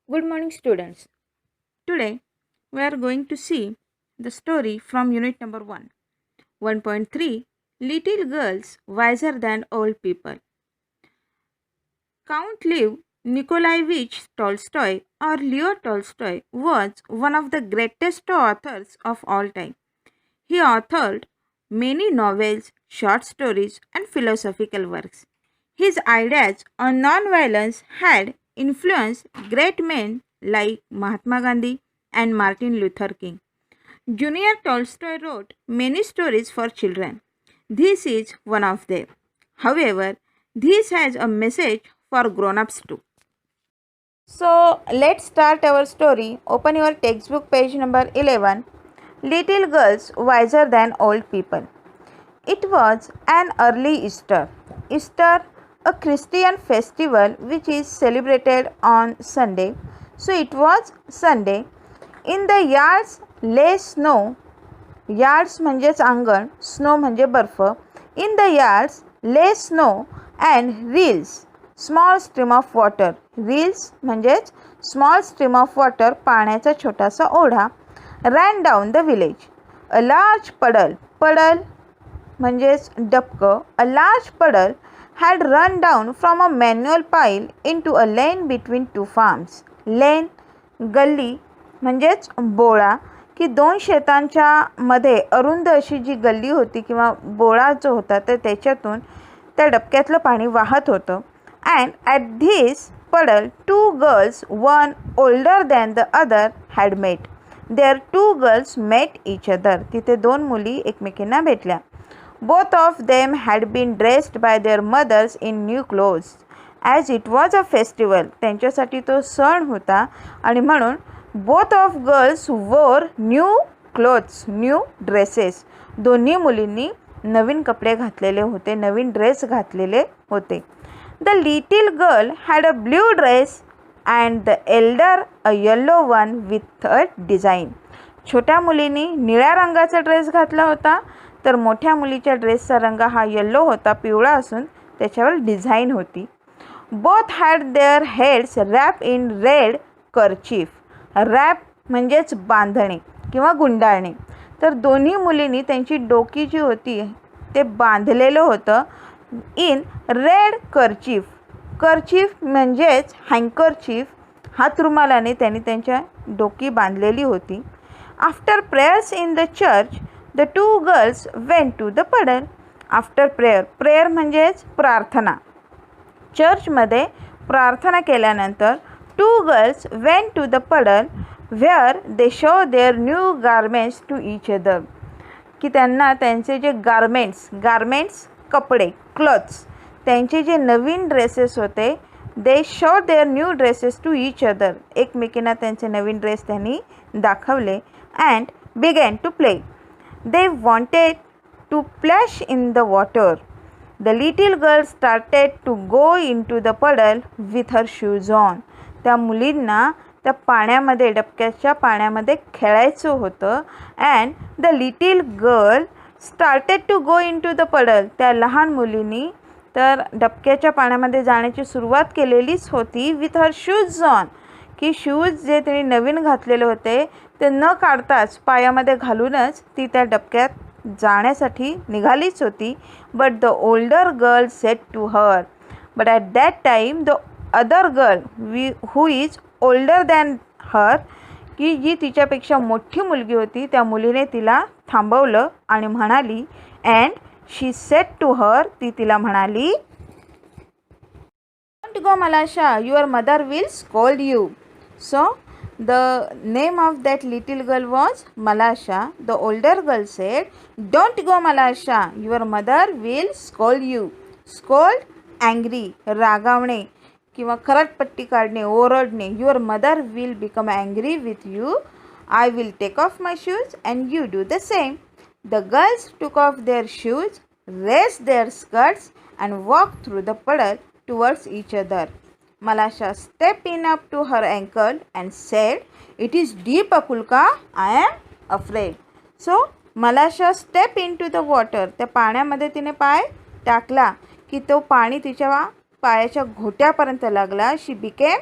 Good morning, students. Today we are going to see the story from unit number 1. 1.3 Little Girls Wiser Than Old People. Count Lev Nikolaevich Tolstoy or Leo Tolstoy was one of the greatest authors of all time. He authored many novels, short stories, and philosophical works. His ideas on nonviolence had influenced great men like Mahatma Gandhi and Martin Luther King. Junior Tolstoy wrote many stories for children. This is one of them. However, this has a message for grown-ups too. So, let's start our story. Open your textbook page number 11. Little Girls Wiser Than Old People. It was an early Easter. Easter, a Christian festival which is celebrated on Sunday. So it was Sunday. In the yards lay snow. Yards म्हणजेच अंगण, snow म्हणजे बर्फ. In the yards lay snow and rills, small stream of water. Rills म्हणजेच small stream of water, पाण्याचा छोटासा ओढा. Ran down the village. A large puddle. Puddle म्हणजेच डबकं. A large puddle had run down from a manual pile into a lane between two farms. Lane, गल्ली म्हणजेच बोळा, की दोन शेतांच्या मध्ये अरुंद अशी जी गल्ली होती किंवा बोळा जो होता तर त्याच्यातून त्या डबक्यातलं पाणी वाहत होतं. And at this puddle two girls, one older than the other, had met. There two girls met each other. तिथे दोन मुली एकमेकींना भेटल्या. Both of them had been dressed by their mothers in new clothes. As it was a festival, त्यांच्यासाठी तो सण होता आणि म्हणून both of girls wore new clothes, new dresses. दोन्ही मुलींनी नवीन कपडे घातलेले होते, नवीन ड्रेस घातलेले होते. The little girl had a blue dress and the elder a yellow one with a design. छोट्या मुलीने निळ्या रंगाचा ड्रेस घातला होता, तर मोठ्या मुलीच्या ड्रेसचा रंग हा येलो होता, पिवळा असून त्याच्यावर डिझाईन होती. Both had their heads wrap in red kerchief. Wrap म्हणजेच बांधणे किंवा गुंडाळणे. तर दोन्ही मुलींनी त्यांची डोकी जी होती ते बांधलेलं होतं इन रेड कर्चीफ. कर्चीफ म्हणजेच हँकरचीफ, हातरुमालाने त्यांनी त्यांच्या डोकी बांधलेली होती. After prayers in the church the two girls went to the puddle. After prayer, prayer म्हणजेच प्रार्थना. चर्चमध्ये प्रार्थना केल्यानंतर two girls went to the puddle where they show their new garments to each other. की त्यांना त्यांचे जे गारमेंट्स कपडे, clothes, त्यांचे जे नवीन ड्रेसेस होते, they show their new dresses to each other. एकमेकींना त्यांचे नवीन ड्रेस त्यांनी दाखवले. And began to play. They wanted to splash in the water. The little girl started to go into the puddle with her shoes on. त्या मुलींना त्या पाण्यामध्ये, डबक्याच्या पाण्यामध्ये खेळायचं होतं. And the little girl started to go into the puddle. त्या लहान मुलींनी तर डबक्याच्या पाण्यामध्ये जाण्याची सुरुवात केलेलीच होती with her shoes on. की शूज जे तिने नवीन घातलेले होते ते न काढताच पायामध्ये घालूनच ती त्या डबक्यात जाण्यासाठी निघालीच होती. But the older girl said to her. But at that time the other girl who is older than her, की जी तिच्यापेक्षा मोठी मुलगी होती, त्या मुलीने तिला थांबवलं आणि म्हणाली. And she said to her, ती तिला म्हणाली, don't go Malasha, your mother will scold you. So the name of that little girl was Malasha. The older girl said, don't go Malasha, your mother will scold you. Scold, angry, रागावणे किंवा खरटपट्टी काढणे, ओरडणे. Your mother will become angry with you. I will take off my shoes and you do the same. The girls took off their shoes, raised their skirts and walked through the puddle towards each other. Malasha stepped in up to her ankle and said, it is deep, Akulka, I am afraid. So Malasha stepped into the water. त्या पाण्यामध्ये तिने पाय टाकला की तो पाणी तिच्या पायाच्या घोट्यापर्यंत लागला. She became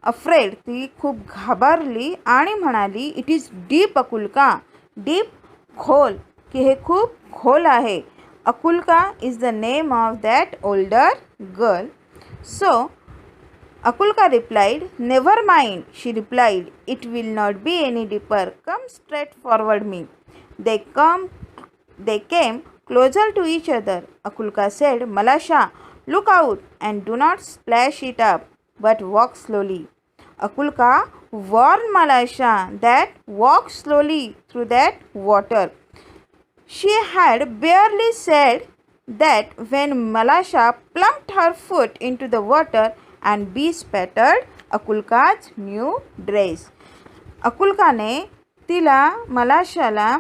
अफ्रेड, ती खूप घाबरली आणि म्हणाली, it is deep Akulka, deep, खोल, की हे खूप खोल आहे. Akulka is the name of that older girl. So Akulka replied, never mind. She replied, it will not be any deeper. Come straight forward me. They came closer to each other. Akulka said, Malasha, look out and do not splash it up, but walk slowly. Akulka warned Malasha that walk slowly through that water. She had barely said that when Malasha plumped her foot into the water and bespattered Akulka's new dress. अकुल्काने तिला मलाशाला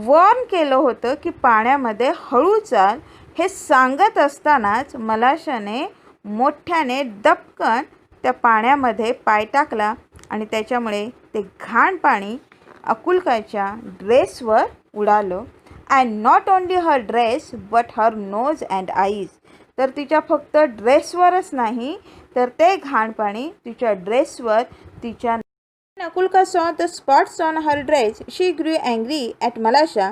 Warne केलं होतं की पाण्यामध्ये हळू चाल हे सांगत असतानाच मलाशाने मोठ्याने दपकन त्या पाण्यामध्ये पाय टाकला आणि त्याच्यामुळे ते घाण पाणी अकुल्काच्या ड्रेसवर उडालं. And not only her dress but her nose and eyes. तर तिच्या फक्त ड्रेसवरच नाही तर ते घाण पाणी तिच्या ड्रेसवर तिच्या. Akulka saw the spots on her dress. She grew angry at Malasha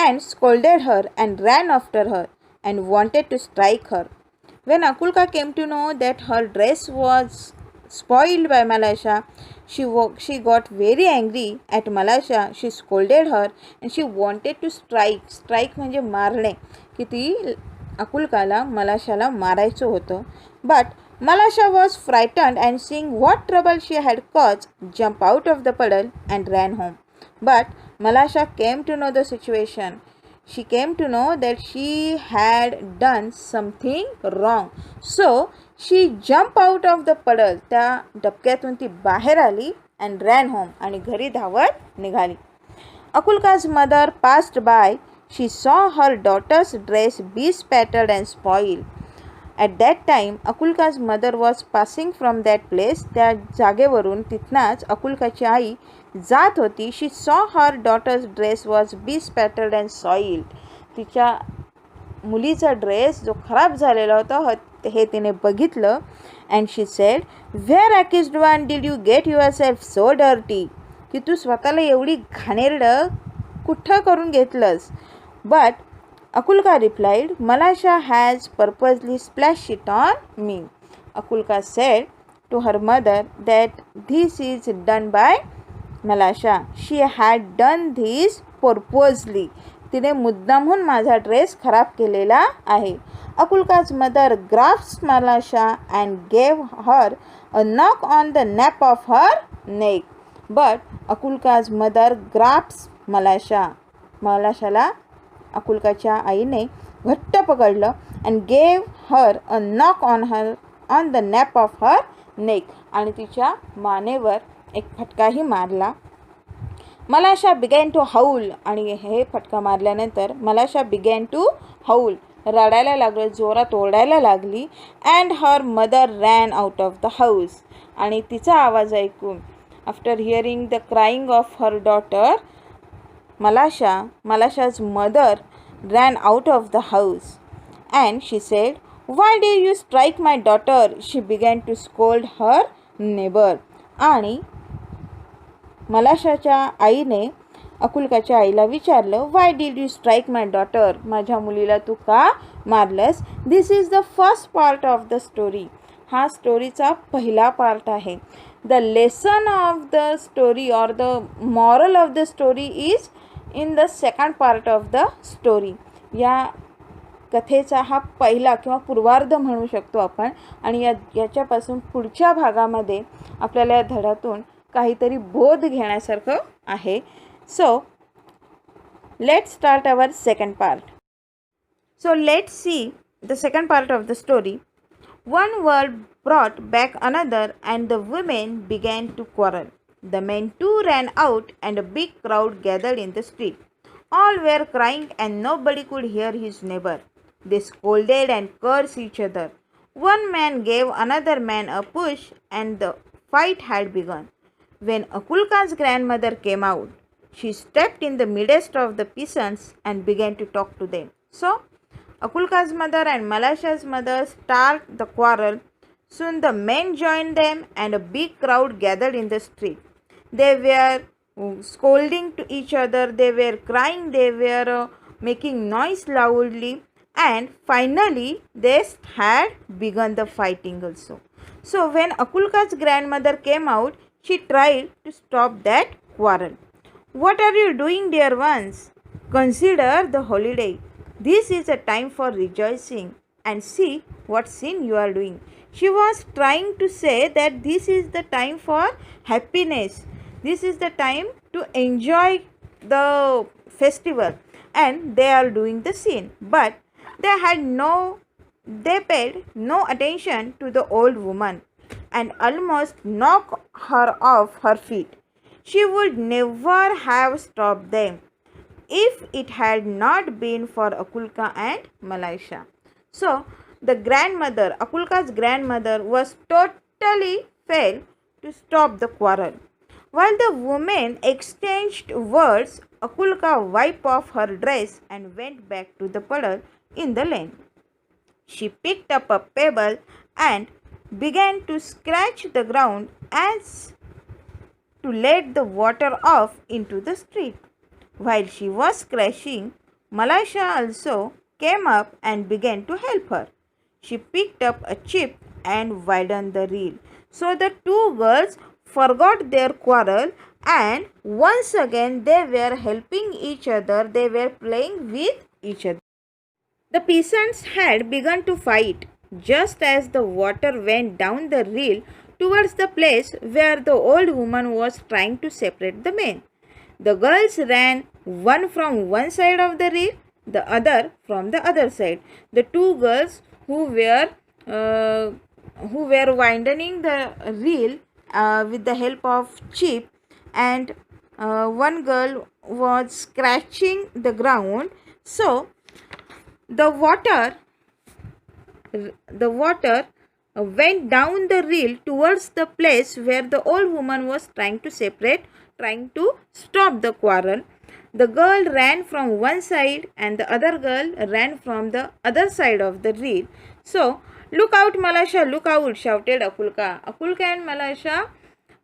and scolded her and ran after her and wanted to strike her. When Akulka came to know that her dress was spoiled by Malasha, she got very angry at Malasha. She scolded her and she wanted to strike. Strike म्हणजे मारणे, की ती अकुल्काला मलाशाला मारायचं होतं. But Malasha was frightened and seeing what trouble she had caused, jumped out of the puddle and ran home. But Malasha came to know the situation. She came to know that she had done something wrong. So she jumped out of the puddle. त्या डबक्यातून ती बाहेर आली and ran home आणि घरी धावत निघाली. Akulka's mother passed by. She saw her daughter's dress bespattered and spoiled. At that time, Akulka's mother was passing from that place. त्या जागेवरून तिथनाच अकुल्काची आई जात होती. She saw her daughter's dress was bespattered and soiled. तिच्या मुलीचा dress जो खराब झालेला होता हे तिने बघितलं. And she said, where accused one did you get yourself so dirty? की तू स्वतःला एवढी घाणेरडं कुठं करून घेतलंस? But Akulka replied, Malasha has purposely splashed it on me. Akulka said to her mother that this is done by Malasha. She had done this purposely. तिने मुद्दामहून माझा dress खराब केलेला आहे. Akulka's mother grasped Malasha and gave her a knock on the nape of her neck. But Akulka's mother grasped Malasha. Malashala अकुल्काच्या आईने घट्ट पकडलं and gave her a knock on the nape of her neck. आणि तिच्या मानेवर एक फटकाही मारला. Malasha began to howl. आणि हे फटका मारल्यानंतर Malasha began to howl. रडायला लागली, जोरात ओरडायला लागली. And her mother ran out of the house. आणि तिचा आवाज ऐकून after hearing the crying of her daughter, Malasha's mother ran out of the house and she said, why did you strike my daughter? She began to scold her neighbor. आणि मलाशाच्या आईने अकुल्काच्या आईला विचारलं, why did you strike my daughter? माझ्या मुलीला तू का मारलंस? This is the first part of the story. हा स्टोरीचा पहिला पार्ट आहे. The lesson of the story or the moral of the story is in the second part of the story. या कथेचा हा पहिला किंवा पूर्वार्ध म्हणू शकतो आपण. आणि याच्यापासून पुढच्या भागामध्ये आपल्याला या धड्यातून काहीतरी बोध घेण्यासारखं आहे. So let's start our second part. So let's see the second part of the story. One word brought back another and the women began to quarrel. The men too ran out and a big crowd gathered in the street. All were crying and nobody could hear his neighbor. They scolded and cursed each other. One man gave another man a push and the fight had begun. When Akulka's grandmother came out, she stepped in the midst of the peasants and began to talk to them. So Akulka's mother and Malasha's mother start the quarrel. Soon the men joined them and a big crowd gathered in the street. They were scolding to each other, they were crying, they were making noise loudly, and finally they had begun the fighting also. So when Akulka's grandmother came out, she tried to stop that quarrel. What are you doing, dear ones? Consider the holiday. This is a time for rejoicing, and see what sin you are doing. She was trying to say that this is the time for happiness. This is the time to enjoy the festival, and they are doing the sin. But they paid no attention to the old woman and almost knocked her off her feet. She would never have stopped them if it had not been for Akulka and Malaisha. So, the grandmother, Akulka's grandmother, was totally failed to stop the quarrel. While the women exchanged words, Akulka wiped off her dress and went back to the puddle in the lane. She picked up a pebble and began to scratch the ground as to let the water off into the street. While she was scratching, Malaisha also came up and began to help her. She picked up a chip and widened the reel. So the two girls forgot their quarrel and once again they were helping each other, they were playing with each other. The peasants had begun to fight just as the water went down the reel towards the place where the old woman was trying to separate the men. The girls ran, one from one side of the reel, the other from the other side. The two girls who were widening the reel with the help of chip, and one girl was scratching the ground. So the water went down the reel towards the place where the old woman was trying to stop the quarrel. The girl ran from one side and the other girl ran from the other side of the reel. So, "Look out, Malaisha, look out," shouted Akulka. Akulka and Malaisha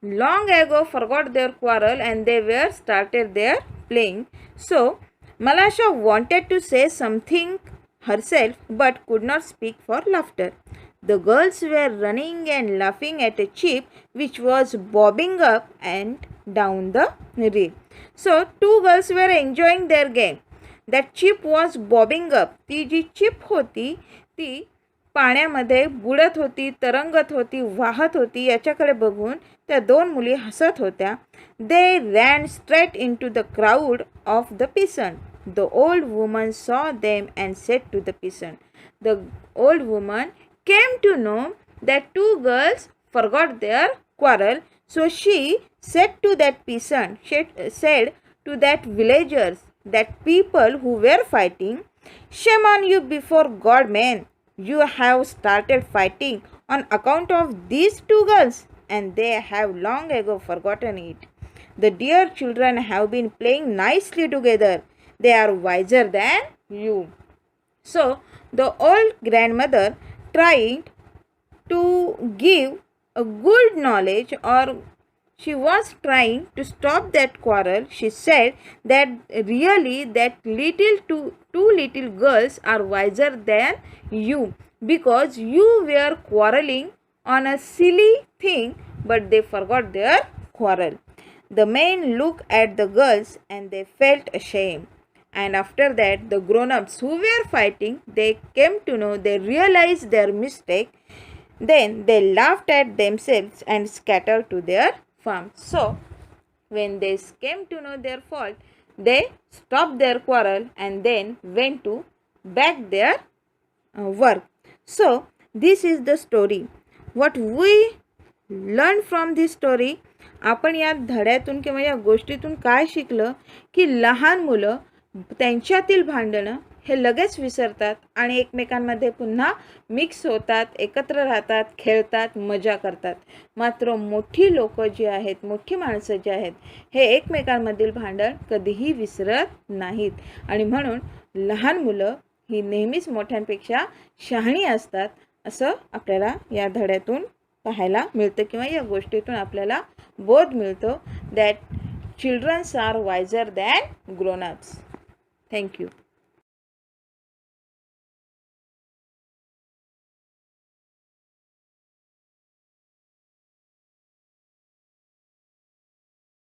long ago forgot their quarrel and they were started their playing. So, Malaisha wanted to say something herself but could not speak for laughter. The girls were running and laughing at a chip which was bobbing up and down the reel. So two girls were enjoying their game. That chip was bobbing up. ती जी chip होती ती पाण्यामध्ये बुडत होती, तरंगत होती, वाहत होती. याच्याकडे बघून त्या दोन मुली हसत होत्या. They ran straight into the crowd of the peasant. The old woman saw them and said to the peasant. The old woman came to know that two girls forgot their quarrel. So she said to that peasant, she said to that villagers, that people who were fighting, "Shame on you before God, man. You have started fighting on account of these two girls, and they have long ago forgotten it. The dear children have been playing nicely together. They are wiser than you." So the old grandmother tried to give a good knowledge, or she was trying to stop that quarrel. She said that really that two little girls are wiser than you because you were quarreling on a silly thing, but they forgot their quarrel. The men looked at the girls and they felt ashamed. And after that, the grown-ups who were fighting, they came to know, they realized their mistake. Then they laughed at themselves and scattered to their farms. So, when they came to know their fault, they stopped their quarrel and then went to back their work. So, this is the story. What we learn from this story, आपण या धड्यातून किंवा या गोष्टीतून काय शिकलं की लहान मुलं त्यांच्यातील भांडणं हे लगेच विसरतात आणि एकमेकांमध्ये पुन्हा मिक्स होतात, एकत्र राहतात, खेळतात, मजा करतात. मात्र मोठी लोक जी आहेत, मोठी माणसं जी आहेत, हे एकमेकांमधील भांडण कधीही विसरत नाहीत आणि म्हणून लहान मुलं ही नेहमीच मोठ्यांपेक्षा शहाणी असतात असं आपल्याला या धड्यातून पाहायला मिळतं किंवा या गोष्टीतून आपल्याला बोध मिळतो that childrens are wiser than grownups. Thank you.